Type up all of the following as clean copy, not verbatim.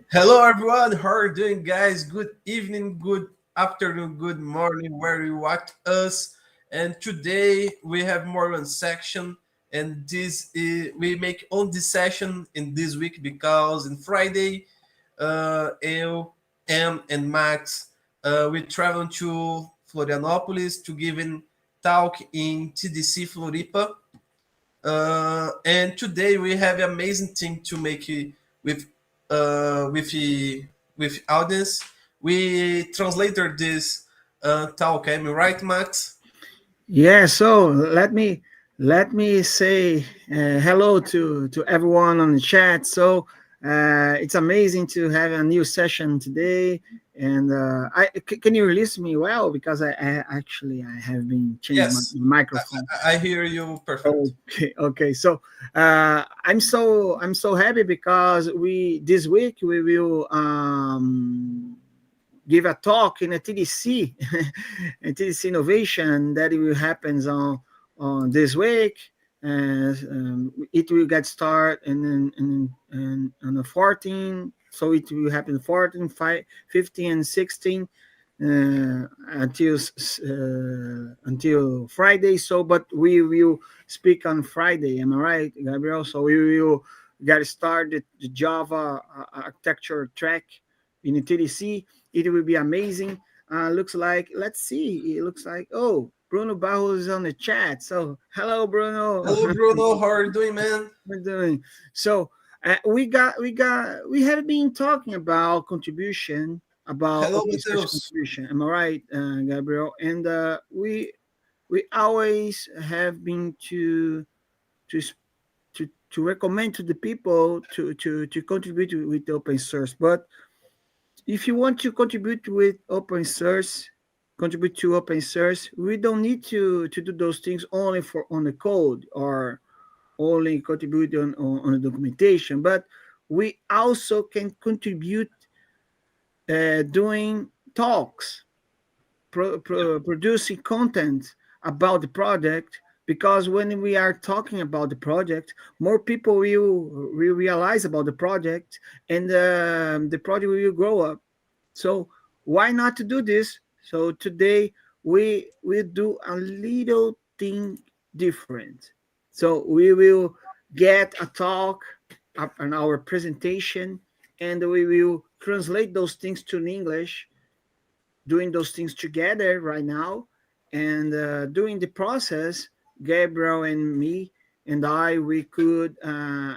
Hello, everyone. How are you doing, guys? Good evening, good afternoon, good morning, where you watch us. And today we have more one section, and this is, we make on this session in this week because in Friday, eu, Em, and Max, we travel to Florianopolis to give a talk in TDC Floripa. And today we have an amazing thing to make with with audience. We translated this talk. Am I right, Max? Yeah, so let me say hello to everyone on the chat. So it's amazing to have a new session today, and can you release me well because I have been changing my Yes, microphone. I hear you perfect. Okay, okay. So I'm so happy because we this week we will give a talk in a TDC, a TDC innovation that will happen on this week. And it will get started and on the 14th. So it will happen 14, 5, 15, and 16 until Friday. So, but we will speak on Friday. Am I right, Gabriel? So we will get started the Java architecture track in the TDC. It will be amazing. Looks like, let's see. It looks like, oh, Bruno Barros is on the chat. So hello, Bruno. Hello, Bruno. How are you doing, man? We're doing so. We have been talking about contribution, about Hello, open source Mateus. contribution. Am I right, Gabriel? And we always have been to s- to recommend to the people to contribute with open source. But if you want to contribute to open source, we don't need to do those things only for on the code or only contribute on the documentation, but we also can contribute doing talks, producing content about the project. Because when we are talking about the project, more people will realize about the project, and the project will grow up. So why not to do this? So today we will do a little thing different. So we will get a talk up on our presentation, and we will translate those things to English, doing those things together right now. And during the process, Gabriel and me and we could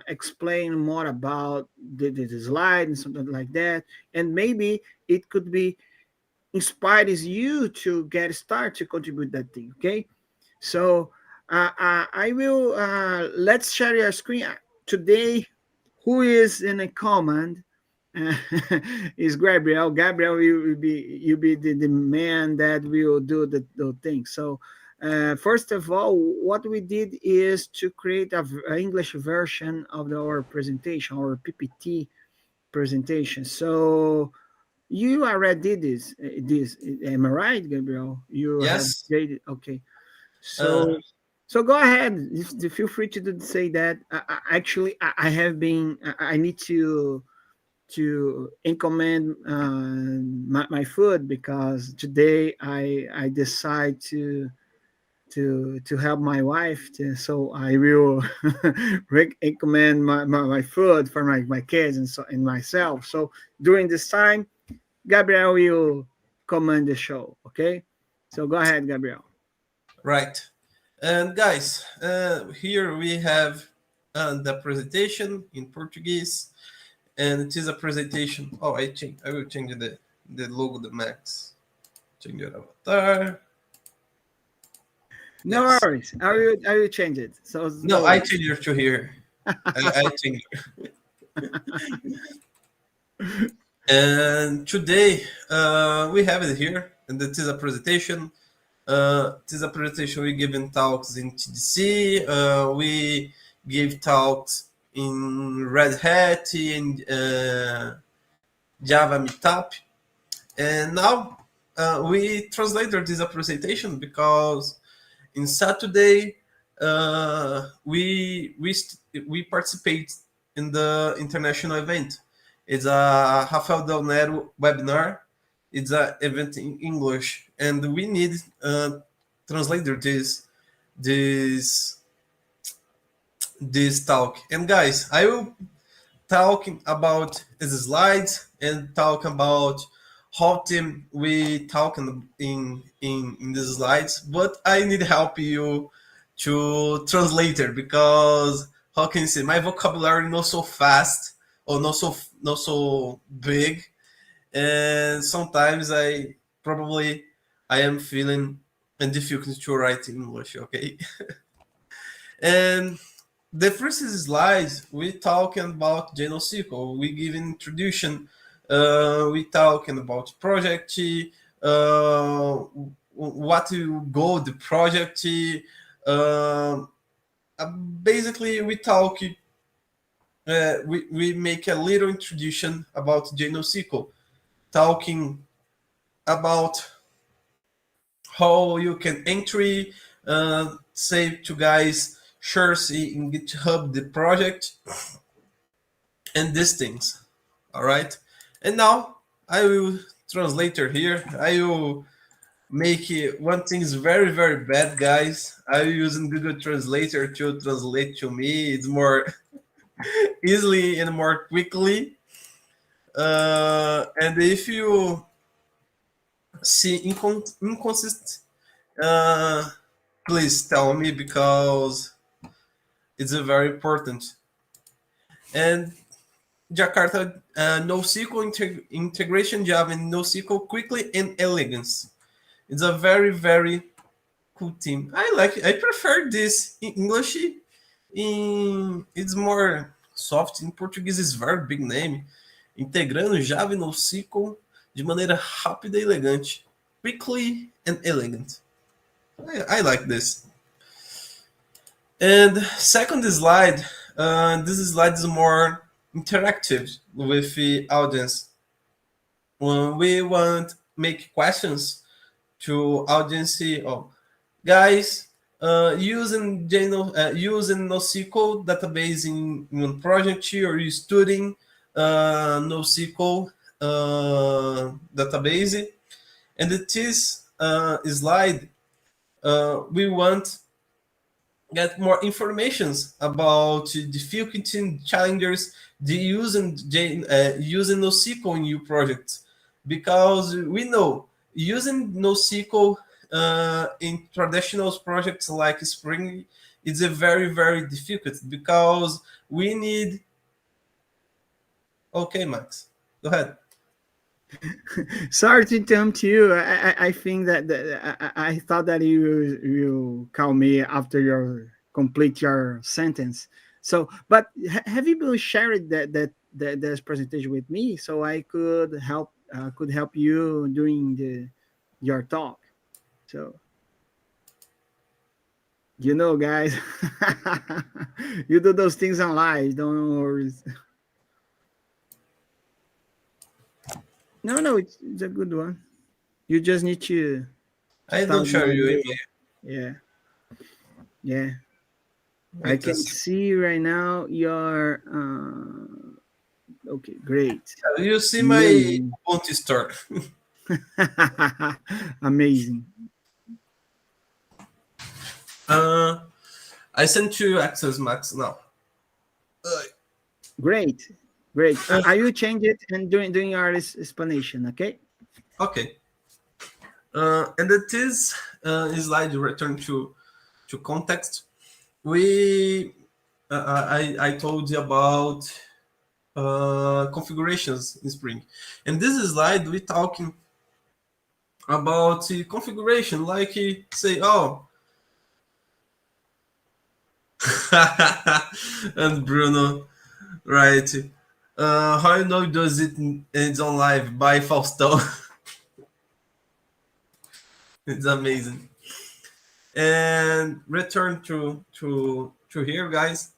explain more about the slide and something like that. And maybe it could be inspires you to get started to contribute that thing. Okay, so I will let's share your screen today. Who is in a command is Gabriel. Gabriel, you be the man that will do the thing. So first of all, what we did is to create a English version of our presentation, our PPT presentation. So you already did this, am I right, Gabriel? You have Yes. created, okay. Uh, So go ahead. Feel free to say that. Actually, I have been. I need to recommend my food because today I decide to help my wife. So I will recommend my food for my kids and myself. So during this time, Gabriel will command the show. Okay. So go ahead, Gabriel. right. And guys, here we have the presentation in Portuguese, and it is a presentation. Oh, I will change the logo, the Max. Change your avatar. No Yes. worries. I will change it. So No, no I worries. change your to here. I change. And today we have it here, and it is a presentation. It is a presentation we give in talks in TDC. We give talks in Red Hat and Java Meetup. And now we translated this presentation because in Saturday we participate in the international event, It's a Rafael Del Nero webinar. It's an event in English, and we need translator this this talk. And guys, I will talking about the slides and talk about how team we talking in the slides, but I need help you to translator because how can you say my vocabulary not so fast or not so big, and sometimes I am feeling a difficulty to write in English. Okay, and the first slide, we talking about JNoSQL. We give an introduction. We talking about project, what you go the project. Uh, Basically, we make a little introduction about JNoSQL, talking about how you can entry, say to guys, share see in GitHub the project and these things. All right. And now I will translator here. I will make it one thing is very, very bad, guys. I will using Google Translator to translate to me. It's more easily and more quickly. And if you see inconsistent, uh, please tell me because it's a very important. And Jakarta NoSQL integration Java and NoSQL quickly and elegance. It's a very, very cool team. I like it. I prefer this in English. It's more soft. In Português is very big name. Integrando Java e NoSQL de maneira rápida e elegante. Quickly and elegant. I like this. And second slide, this slide is more interactive with the audience. When we want make questions to audience, oh, guys, using NoSQL database in one project, or you studying NoSQL database, and it is slide we want get more informations about the difficulty and challenges the using NoSQL in your projects, because we know using NoSQL in traditional projects like Spring is a very, very difficult because we need. Okay, Max, go ahead. Sorry to interrupt you. I think I thought that you call me after your complete your sentence. So, but have you been sharing that this presentation with me so I could help you during the your talk. So guys, you do those things on live. Don't worry. No, it's a good one. You just need to I don't start share my your mail. email. Yeah, yeah. I Wait a can second. see right now your okay, great. You see my Amazing. Ubuntu store. Amazing. uh, I sent you access, Max, now. Great. Great. Uh, Are you change it and doing our explanation, okay? okay. And it is slide return to context. We I told you about configurations in Spring, and this slide we talking about the configuration, like say, oh, and Bruno, right? How you know does it's on live by Fausto? It's amazing. And return to here, guys.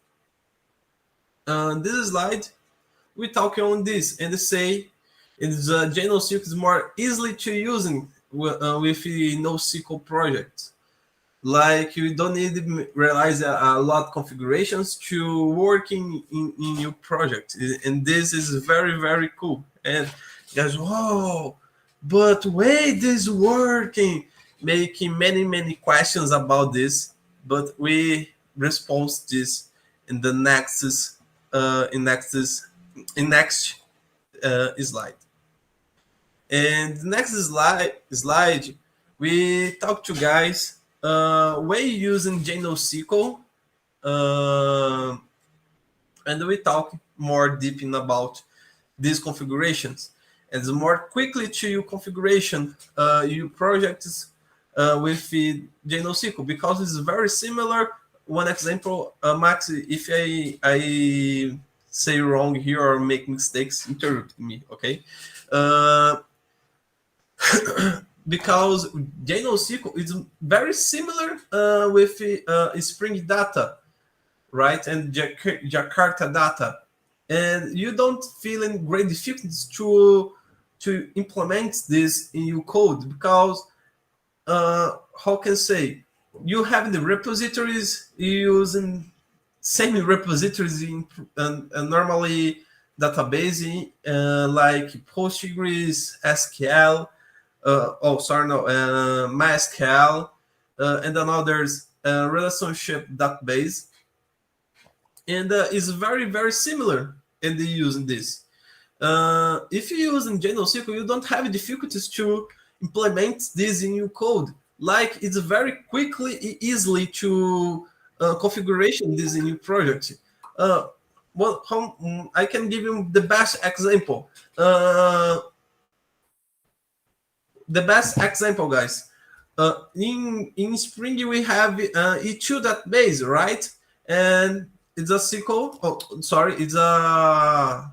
This slide we talk on this and say it's JNoSQL is more easily to using with the NoSQL project. Like you don't need to realize a lot configurations to work in your project, and this is very very cool. And guys, whoa, but wait, this working, making many questions about this, but we respond this in the next in next slide. And the next slide, we talk to guys way using JNoSQL, uh, and we talk more deep in about these configurations. And the more quickly to your configuration, your projects with JNoSQL, because it's very similar. One example, Max, if I say wrong here or make mistakes, interrupt me, okay? Uh, because JNoSQL is very similar with Spring Data, right, and Jakarta Data, and you don't feel any great difficulties to implement this in your code because how can I say, you have the repositories using same repositories in normally database like Postgres, SQL, sorry, no, MySQL, and another's relationship database, and is very very similar in the using this. If you use in JNoSQL, you don't have difficulties to implement this in your code. Like it's very quickly, easily to configuration this in your project. Uh, I can give you the best example. The best example, guys. In Spring we have E2 database, right? And it's a SQL. Oh, sorry, it's a,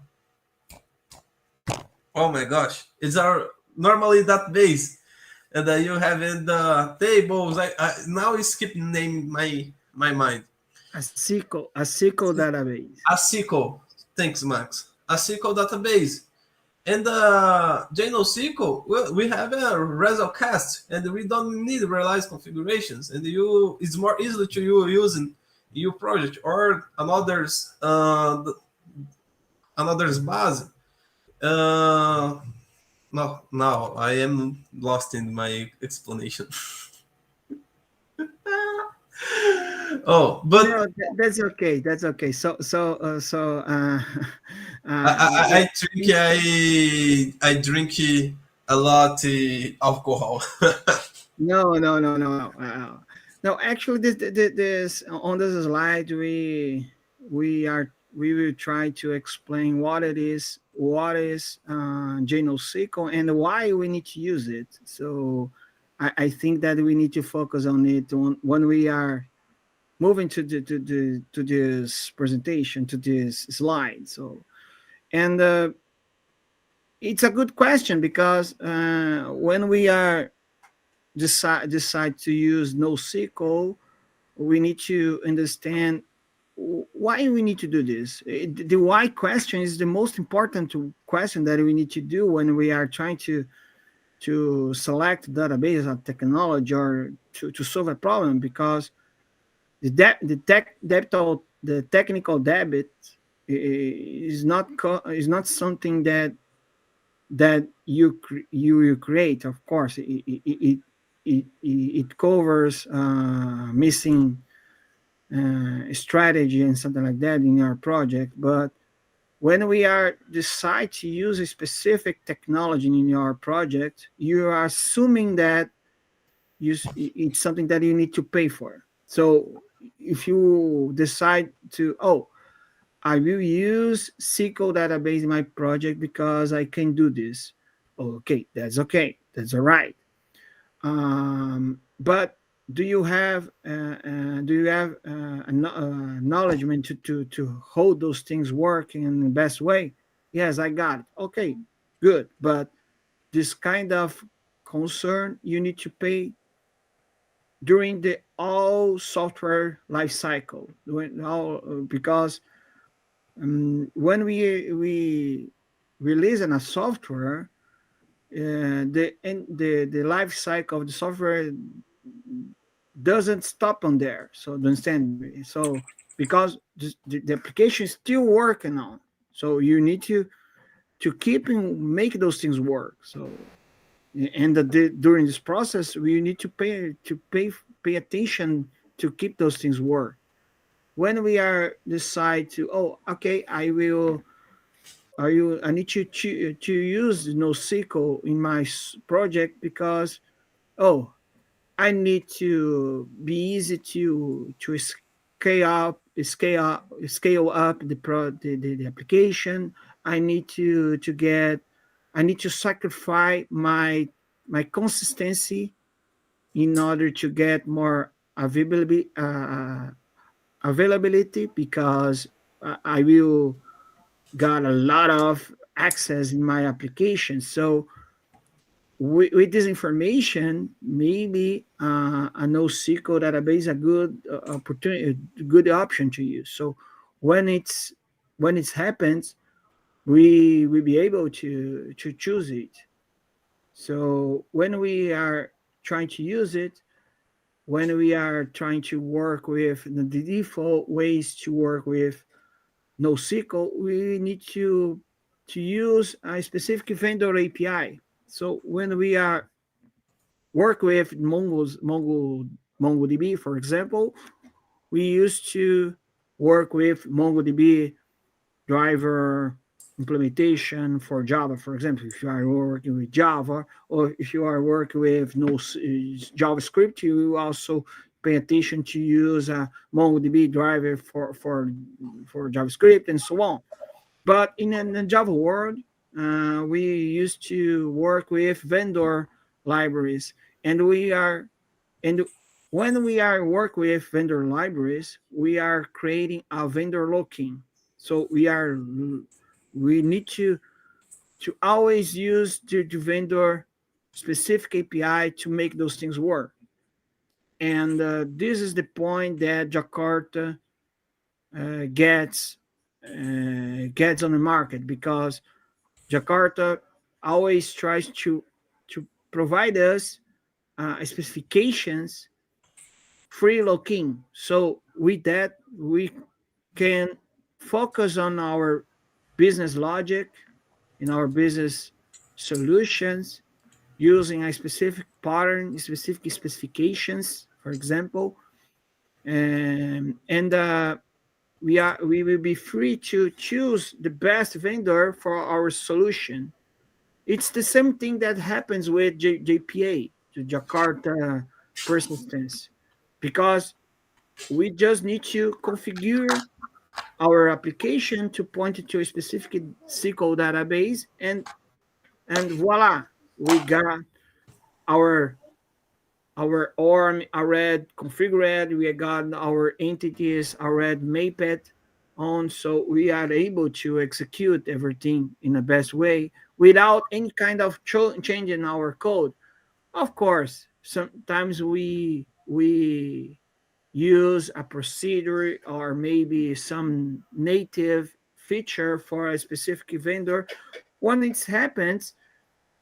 oh my gosh, it's our normally database, and you have in the tables. I now it's skip name my mind. A SQL database. A SQL. Thanks, Max. A SQL database. And JNoSQL, well, we have a Resolcast, and we don't need realize configurations, and you it's more easily to you using your project or another's base. Uh, no, now I am lost in my explanation. Oh, but No, that's okay. That's okay. I, uh, I, I think I drink a lot alcohol. no, no, no, no, no. No, actually, this on this slide, we will try to explain what is JNoSQL and why we need to use it. So, I think that we need to focus on it when we are moving to this presentation, to this slide. So, and it's a good question because when we are decide to use NoSQL, we need to understand why we need to do this. The why question is the most important question that we need to do when we are trying to select database or technology or to solve a problem, because the technical debit is not something that you create. Of course, it covers missing strategy and something like that in our project. But when we are decide to use a specific technology in your project, you are assuming that it's something that you need to pay for. So if you decide to, oh, I will use SQL database in my project because I can do this. Okay, that's okay. That's all right. But do you have acknowledgement to hold those things work in the best way? Yes, I got it. Okay, good. But this kind of concern you need to pay during the all software life cycle, because when we release in a software, the life cycle of the software doesn't stop on there. So do you understand me? So because the application is still working on, so you need to keep and make those things work. So and during this process, we need to pay attention to keep those things work. When we are decide to, oh, okay, I need to use NoSQL in my project because, oh, I need to be easy to scale up the application. I need to get I need to sacrifice my consistency in order to get more availability because I will got a lot of access in my application. So with this information, maybe a NoSQL database a good opportunity, a good option to use. So when it's when it happens, we will be able to choose it. So when we are trying to use it, when we are trying to work with the default ways to work with NoSQL, we need to use a specific vendor API. So when we are work with MongoDB, for example, we used to work with MongoDB driver implementation for Java, for example. If you are working with Java, or if you are working with no JavaScript, you also pay attention to use a MongoDB driver for JavaScript and so on. But in the Java world, we used to work with vendor libraries, and and when we are work with vendor libraries, we are creating a vendor locking. So we need to always use the vendor specific API to make those things work. And this is the point that Jakarta gets gets on the market because Jakarta always tries to provide us specifications free looking. So with that, we can focus on our business logic in our business solutions using a specific pattern, specific specifications, for example, and we will be free to choose the best vendor for our solution. It's the same thing that happens with JPA, the Jakarta persistence, because we just need to configure our application to point it to a specific SQL database, and voila, we got our our ORM already configured. We got our entities already mapped on, so we are able to execute everything in the best way without any kind of change in our code. Of course, sometimes we use a procedure or maybe some native feature for a specific vendor. When it happens,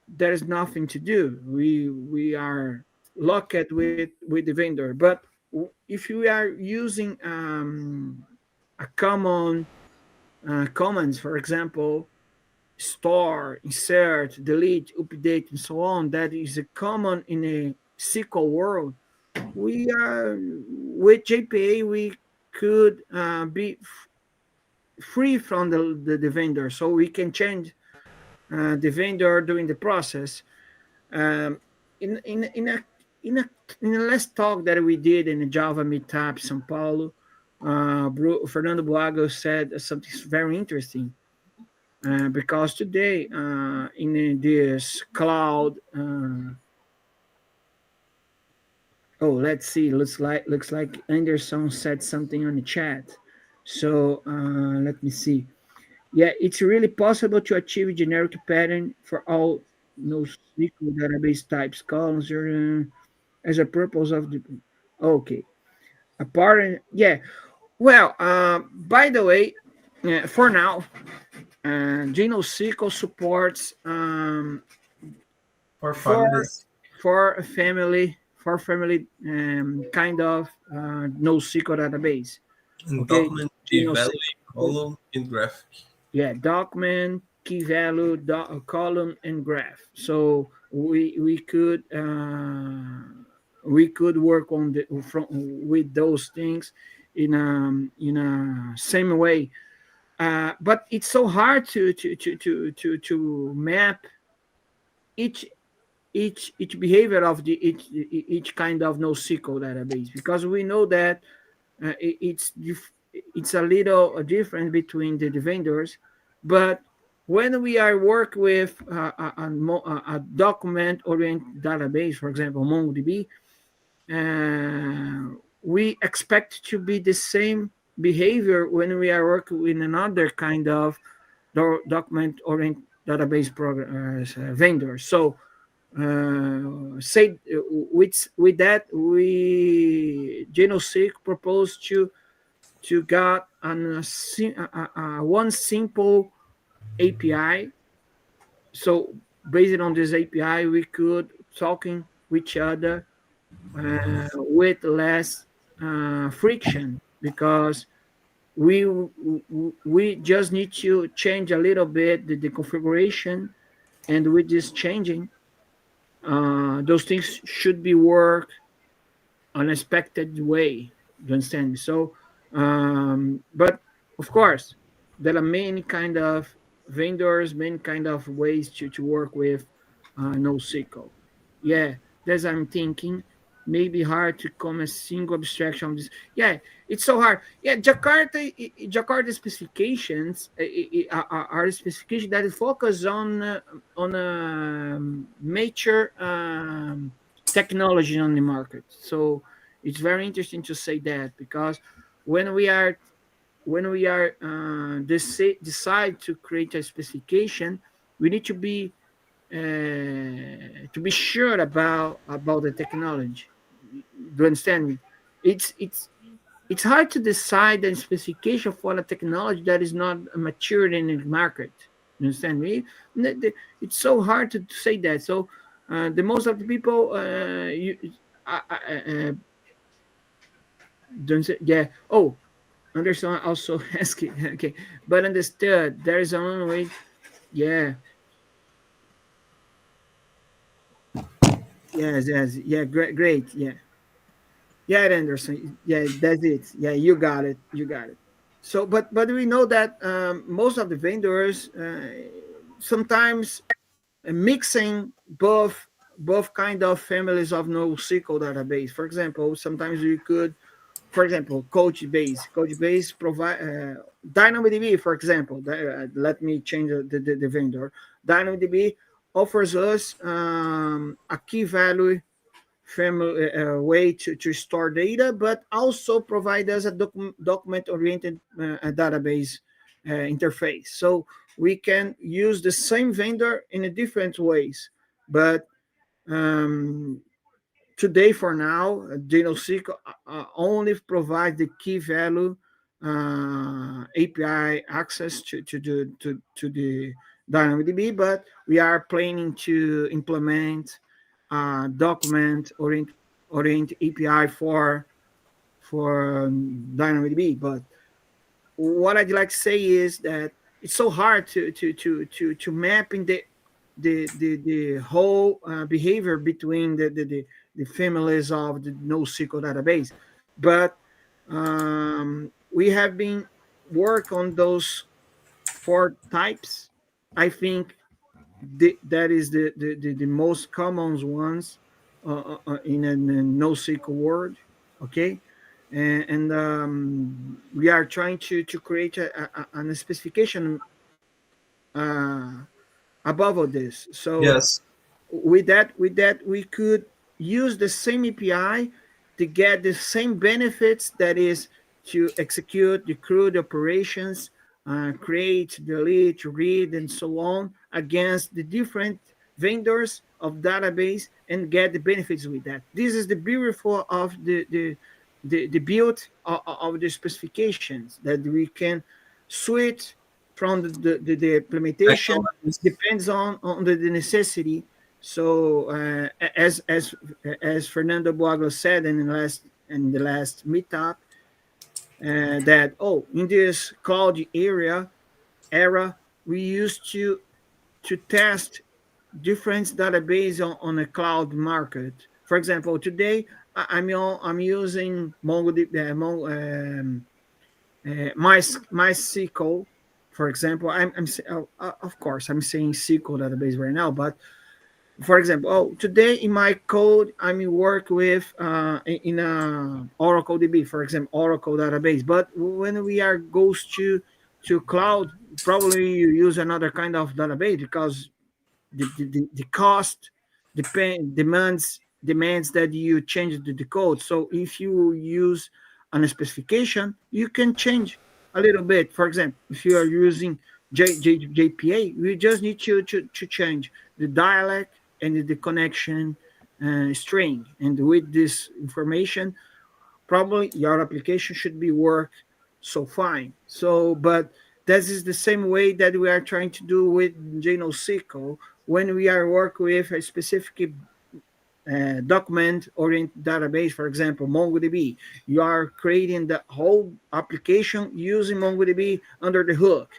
there is nothing to do. We are locked with the vendor. But if you are using a common commands, for example, store, insert, delete, update, and so on, that is a common in a SQL world. We are with JPA, we could be free from the vendor, so we can change the vendor during the process. Um, in a in a in the last talk that we did in the Java Meetup São Paulo, Fernando Buago said something very interesting. Because today, in this cloud, oh, let's see, looks like Anderson said something on the chat. So let me see. Yeah, it's really possible to achieve a generic pattern for all NoSQL database types, columns, as a purpose of the. Okay, a part. Yeah. Well, by the way, for now, JNoSQL supports For for families. for a family four family kind of NoSQL database. And Okay, document key value, JNoSQL, column, in graphic. yeah, document, key value, column, and graph. So we could work on the from with those things in a same way. But it's so hard to map each each behavior of the each kind of NoSQL database, because we know that it's a little different between the vendors. But when we are work with a document oriented database, for example MongoDB, we expect to be the same behavior when we are working with another kind of document oriented database program vendor. So say with that, we JNoSQL proposed to get one simple API. So based on this API, we could talking with each other with less friction, because we just need to change a little bit the configuration, and with this changing, those things should be work unexpected way. You understand me? So, but of course, there are many kind of vendors, many kind of ways to work with NoSQL. Yeah, that's I'm thinking. Maybe hard to come a single abstraction of this. Yeah, it's so hard. Yeah, Jakarta specifications are specifications that focus on major technology on the market. So it's very interesting to say that, because when we are decide to create a specification, we need to be sure about the technology. Do you understand me? It's it's hard to decide a specification for a technology that is not matured in the market. You understand me? It's so hard to say that. So the most of the people don't say, yeah. Oh, understand also asking. Okay, but understood. There is only way. Yeah. Yes. Yes. Yeah. Great. Great. Yeah. Yeah, Anderson. Yeah, that's it. Yeah, you got it. You got it. So, but we know that most of the vendors sometimes mixing both kind of families of NoSQL database. For example, sometimes we could, for example, Couchbase provide DynamoDB, for example. Let me change the vendor. DynamoDB offers us a key value family way to store data, but also provide us a document oriented database interface. So we can use the same vendor in a different ways. But um, today, for now, JNoSQL only provides the key value API access to the DynamoDB, but we are planning to implement document orient API for DynamoDB. But what I'd like to say is that it's so hard to map in the whole behavior between the families of the NoSQL database. But we have been work on those four types. I think that is the most common ones in a NoSQL world. Okay, and we are trying to create a specification uh, above all this. So Yes. with that we could use the same API to get the same benefits, that is to execute the CRUD operations, create, delete, read, and so on against the different vendors of database, and get the benefits with that. This is the beautiful of the build of the specifications, that we can switch from the implementation, Technologies. depends on the necessity. So as Fernando Boaglo said in the last meetup, that in this cloud era we used to test different database on a cloud market. For example, today I'm using MongoDB, MySQL. For example, of course I'm saying SQL database right now, but for example, today in my code I'm work with in a Oracle DB, for example, Oracle database. But when we are goes to cloud, probably you use another kind of database because the cost demands that you change the code. So if you use an specification, you can change a little bit. For example, if you are using JPA, you just need to change the dialect and the connection string. And with this information, probably your application should be work so fine. So, but this is the same way that we are trying to do with JNoSQL when we are work with a specific document oriented database, for example, MongoDB. You are creating the whole application using MongoDB under the hook.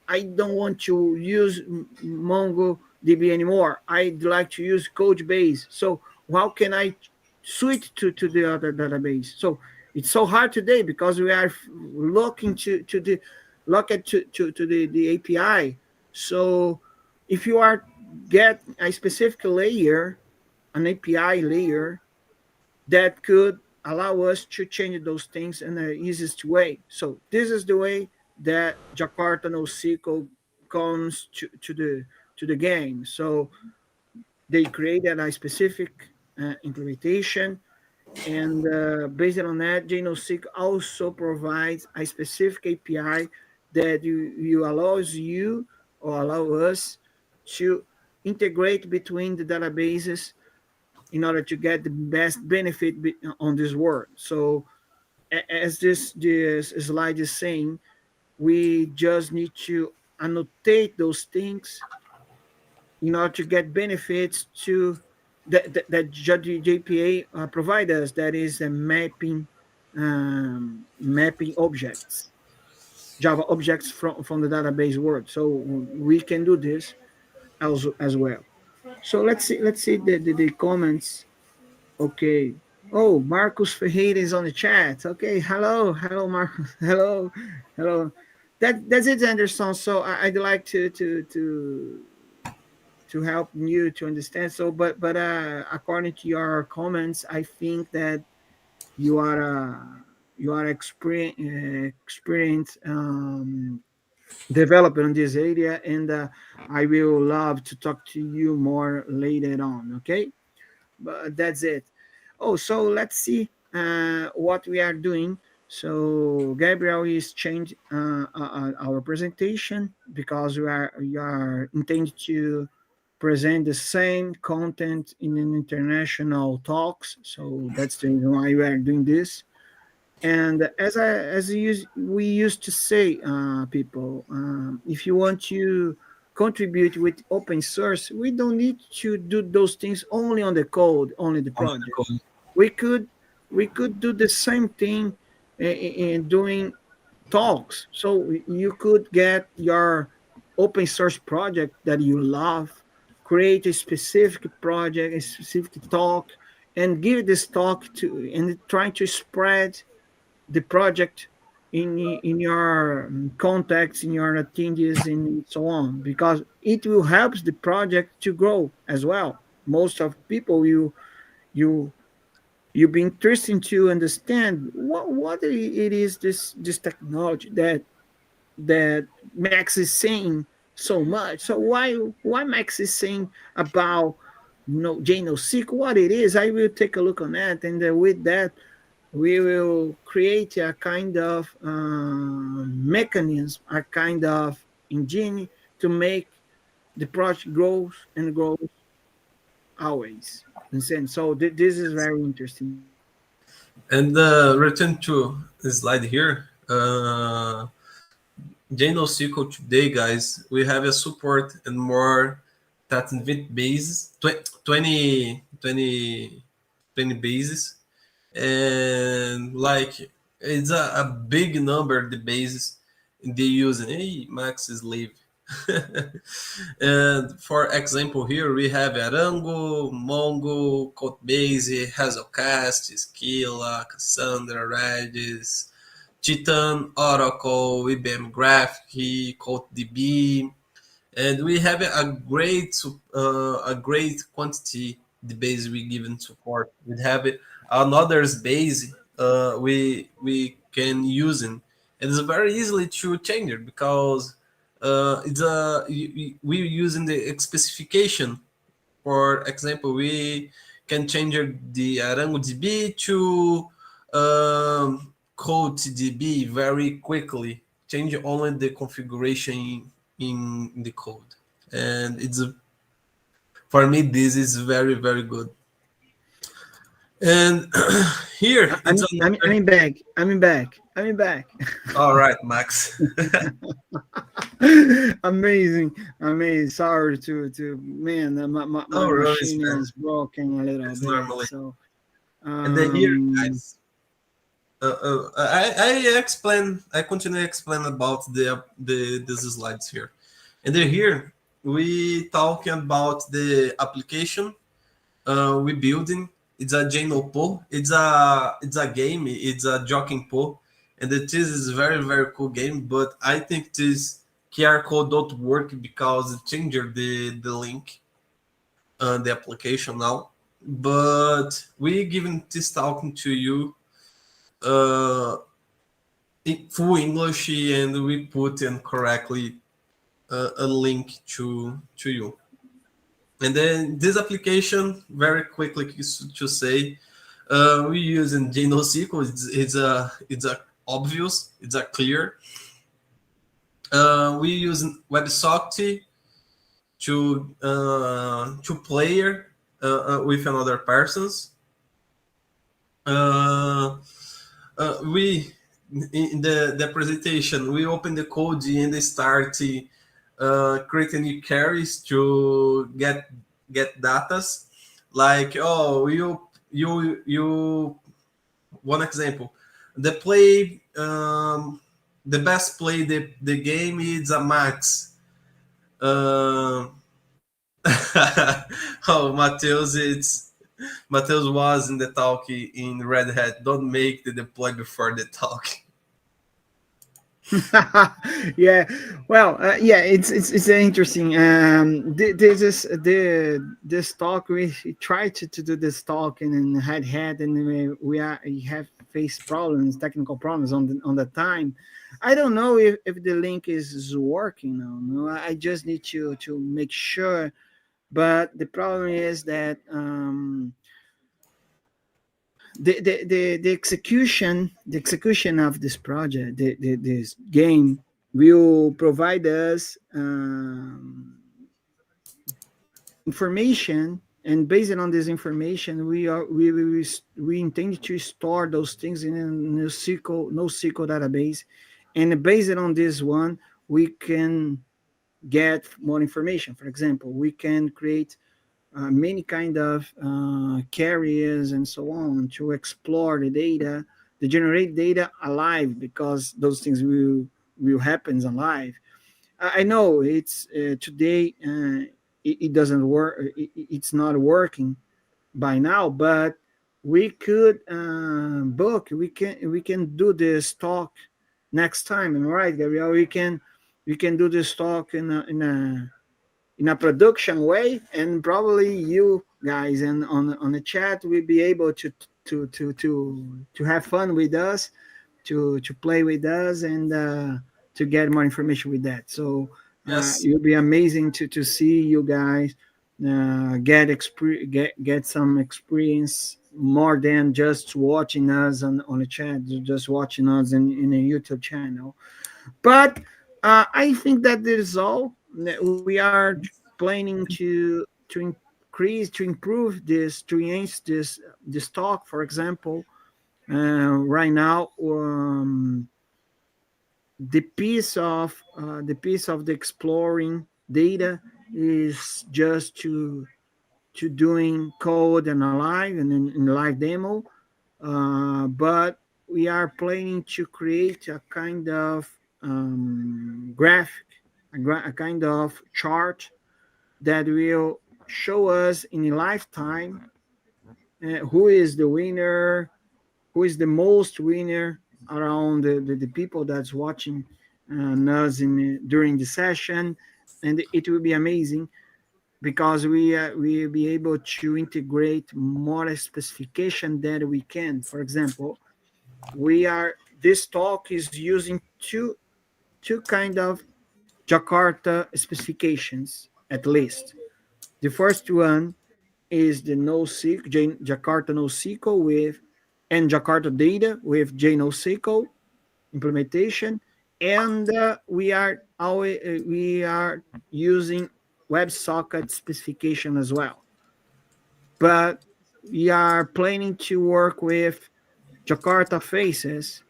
I don't want to use MongoDB anymore. I'd like to use Codebase. So how can I switch to the other database? So it's so hard today because we are looking to the look at to the API. So if you are get a specific layer, an API layer that could allow us to change those things in the easiest way. So this is the way that Jakarta NoSQL comes to the game. So they created a specific implementation, and based on that, JNoSQL also provides a specific API that you allows you or allow us to integrate between the databases in order to get the best benefit on this world. So as this slide is saying, we just need to annotate those things in order to get benefits to that JPA provide us. That is a mapping objects, Java objects from the database world. So we can do this as well. So let's see the comments. Okay. Oh, Marcus Ferreira is on the chat. Okay. Hello, Marcus. Hello. That's it, Anderson. So I'd like to help you to understand. So, but according to your comments, I think that you are experienced developer in this area, and I will love to talk to you more later on. Okay, but that's it. Oh, so let's see what we are doing. So Gabriel is changed our presentation because we are intended to present the same content in an international talks. So that's the reason why we are doing this. And we used to say, people, if you want to contribute with open source, we don't need to do those things only on the code, only the On the project. code. We could we could do the same thing in doing talks. So you could get your open source project that you love, create a specific project, a specific talk, and give this talk to and trying to spread the project in your contacts, in your attendees, and so on, because it will help the project to grow as well. Most of people you you be interested to understand what it is this technology that Max is saying so much. So why Max is saying about no JNoSQL, what it is. I will take a look on that, and with that we will create a kind of mechanism, a kind of engine to make the project grows and grows always. And so this is very interesting. And return to the slide here. JNoSQL today, guys, we have a support and more that invent bases, 20, 20, 20 bases, and like it's a big number the bases they using. Hey, Max is leave. And for example, here we have Arango, Mongo, Codebase, Hazelcast, Scala, Cassandra, Redis, Titan, Oracle, IBM Graphic, CodeDB, and we have a great quantity the base we given support. We have another's base we can use it. And it's very easily to change it because it's a we using the specification. For example, we can change the ArangoDB to CodeDB very quickly. Change only the configuration in the code, and it's for me this is very very good. And here it's another. I'm back. I'm back. I'm back. All right, Max. Amazing, amazing. Sorry to man, my No worries, machine man. is broken a little It's bit. normally. So And then here, um, guys, I explain. I continue to explain about the these slides here, and then here we talking about the application we building. It's a JNoPo. It's a game. It's a jogging po, and it is a very very cool game. But I think this QR code don't work because it changed the link the application now. But we giving this talking to you uh, in full English, and we put in correctly a link to you. And then this application, very quickly to say, we use in JNoSQL. It's a obvious, it's a clear. We use WebSocket to player with another persons. Uh, we in the presentation we open the code and they start creating new carries to get datas like oh you one example the play the best play the game is a max uh, oh Mateus was in the talk in Red Hat. Don't make the deploy before the talk. yeah, well, yeah, it's interesting. This is this talk we tried to do this talk and had and we have faced problems, technical problems on the time. I don't know if the link is working now. No, I just need to make sure. But the problem is that the execution of this project, this game, will provide us information, and based on this information, we intend to store those things in a NoSQL database, and based on this one, we can get more information. For example, we can create many kind of carriers and so on to explore the data, to generate data alive, because those things will happen alive. I know it's today it doesn't work. It's not working by now, but we could book. We can do this talk next time. Am I right, Gabriel? We can do this talk in a production way, and probably you guys and on the chat will be able to have fun with us, to play with us, and to get more information with that. So Yes, it'll be amazing to see you guys get some experience more than just watching us on the chat, just watching us in a YouTube channel. But I think that is all. We are planning to increase, to improve this, to enhance this talk. For example, right now, the piece of the exploring data is just to doing code and a live and in live demo, but we are planning to create a kind of graphic, a kind of chart that will show us in a lifetime who is the winner, who is the most winner around the people that's watching us during the session, and it will be amazing because we will be able to integrate more specification that we can. For example, we are this talk is using two kind of Jakarta specifications at least. The first one is the NoSQL, Jakarta NoSQL with and Jakarta data with JNoSQL implementation, and we are using WebSocket specification as well. But we are planning to work with Jakarta faces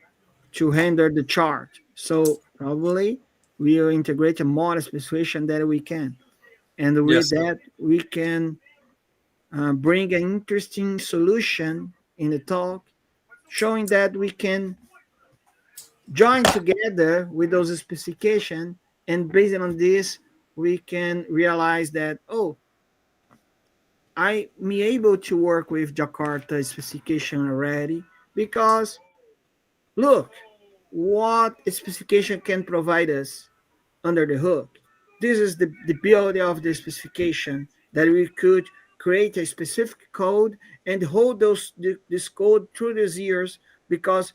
to handle the chart. So probably we will integrate a more specification that we can, and with Yes, sir. that we can bring an interesting solution in the talk, showing that we can join together with those specifications, and based on this, we can realize that, oh, I me able to work with Jakarta specification already because look what specification can provide us under the hook. This is the beauty of the specification that we could create a specific code and hold this code through these years because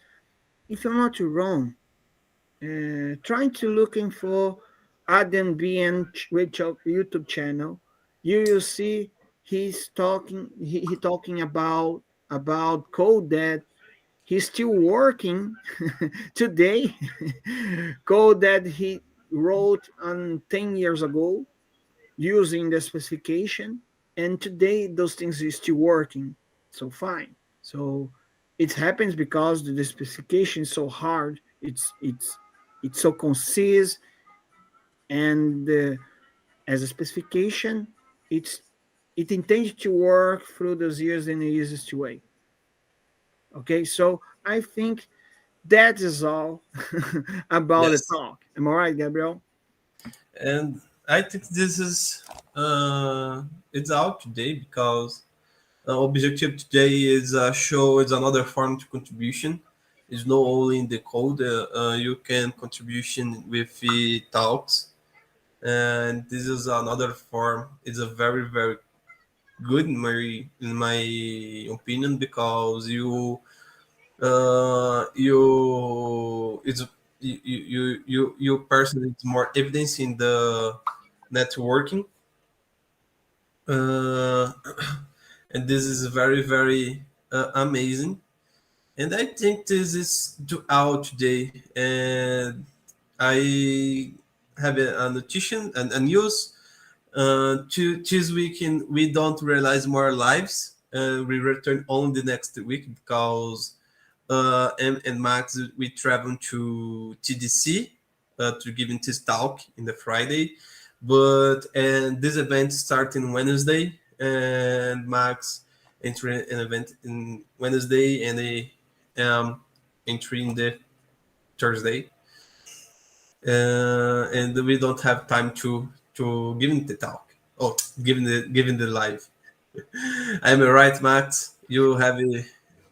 if I'm not wrong, trying to looking for Adam BN YouTube channel, you will see he talking about code that he's still working today, code that he wrote on 10 years ago using the specification, and today those things is still working. So fine. So it happens because the specification is so hard. It's so concise, and as a specification, it's it intends to work through those years in the easiest way. Okay, so I think that is all about the Yes. talk. Am I right, Gabriel? And I think this is it's out today because objective today is show is another form to contribution. It's not only in the code. You can contribution with the talks, and this is another form. It's a very good in my opinion because you it's you person it's more evidence in the networking, uh, and this is very amazing. And I think this is out today, and I have a notition and a news to this weekend. We don't realize more lives. We return only the next week because and Max we travel to TDC to giving this talk in the Friday, but and this event starting Wednesday, and Max entering an event in Wednesday and a entry in the Thursday, and we don't have time to giving the talk. Oh, giving the live. I'm right, Max. You have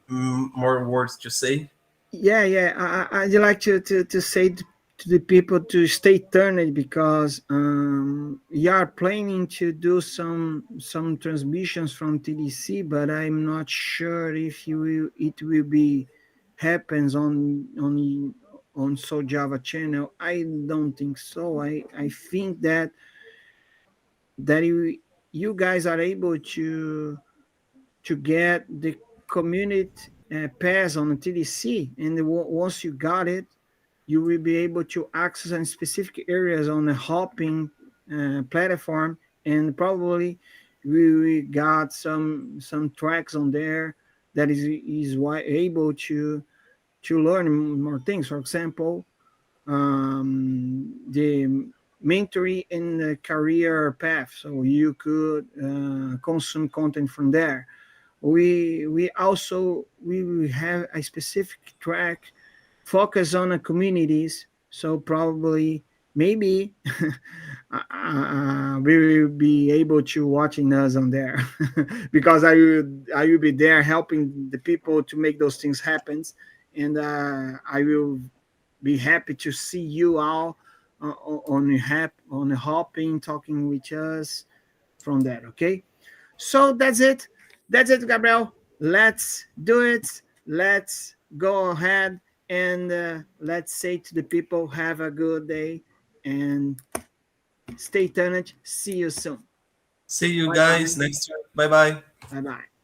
more words to say. Yeah. I'd like to say to the people to stay tuned because we are planning to do some transmissions from TDC, but I'm not sure if it will be happens on So Java channel. I don't think so. I think that you guys are able to get the community pass on the TDC, and once you got it, you will be able to access in specific areas on the hopping platform, and probably we got some tracks on there that is able to learn more things. For example, the mentoring in the career path, so you could consume content from there. We also we will have a specific track focus on the communities, so probably maybe we will be able to watching us on there because I will be there helping the people to make those things happen, and I will be happy to see you all on the hopping talking with us from that. Okay, so that's it, Gabriel. Let's do it. Let's go ahead and let's say to the people, have a good day and stay tuned. See you soon. See you Bye bye. guys next week. Bye bye. Bye bye.